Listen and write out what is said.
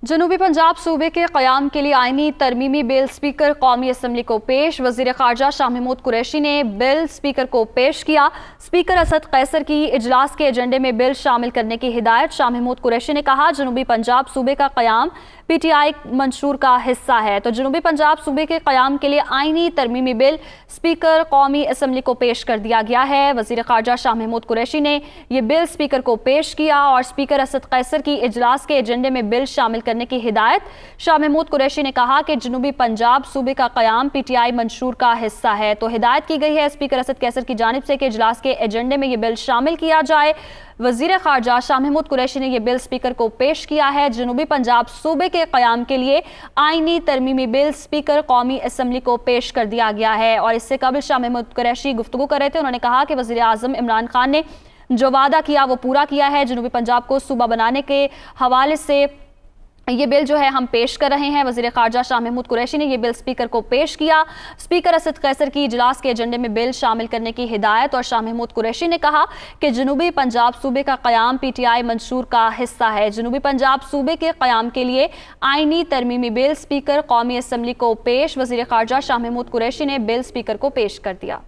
जनूबी पंजाब सूबे के क़याम के लिए आइनी तरमीमी बिल स्पीकर कौमी असम्बली को पेश। वज़ीर ख़ारजा शाह महमूद कुरैशी ने बिल स्पीकर को पेश किया। स्पीकर असद कैसर की इजलास के एजेंडे में बिल शामिल करने की हिदायत। शाह महमूद कुरैशी ने कहा, जनूबी पंजाब सूबे का क़याम PTI मंशूर का हिस्सा है, तो जनूबी पंजाब सूबे के क़याम के लिए आइनी तरमीमी बिल स्पीकर कौमी असम्बली को पेश कर दिया गया है। वज़ीर ख़ारजा शाह महमूद कुरैशी ने यह बिल स्पीकर को पेश किया और स्पीकर असद कैसर की इजलास के एजेंडे में बिल शामिल करने की हिदायत। शाह महमूद कुरैशी ने कहा कि जनूबी पंजाब सूबे का क़याम PTI मंशूर का हिस्सा है, तो हिदायत की गई है स्पीकर असद कैसर की जानिब से कि इजलास के एजेंडे में यह बिल शामिल किया जाए। वज़ीर ख़ारजा शाह महमूद कुरैशी ने यह बिल स्पीकर को पेश किया है। जनूबी पंजाब सूबे के क़याम के लिए आइनी तरमीमी बिल स्पीकर कौमी असम्बली को पेश कर दिया गया है। और इससे कबल शाह महमूद कुरैशी गुफ्तगू कर रहे थे। उन्होंने कहा कि वज़ीर आज़म इमरान खान ने जो वादा किया वो पूरा किया है। जनूबी पंजाब को सूबा बनाने के हवाले से ये बिल जो है हम पेश कर रहे हैं। वज़ीर ख़ारजा शाह महमूद कुरैशी ने यह बिल स्पीकर को पेश किया। स्पीकर असद कैसर की इजलास के एजेंडे में बिल शामिल करने की हिदायत। और शाह महमूद कुरैशी ने कहा कि जनूबी पंजाब सूबे का क़याम PTI मंशूर का हिस्सा है। जनूबी पंजाब सूबे के क़याम के लिए आइनी तरमीमी बिल स्पीकर कौमी असम्बली को पेश। वज़ीर ख़ारजा शाह महमूद कुरैशी ने बिल स्पीकर को पेश कर दिया।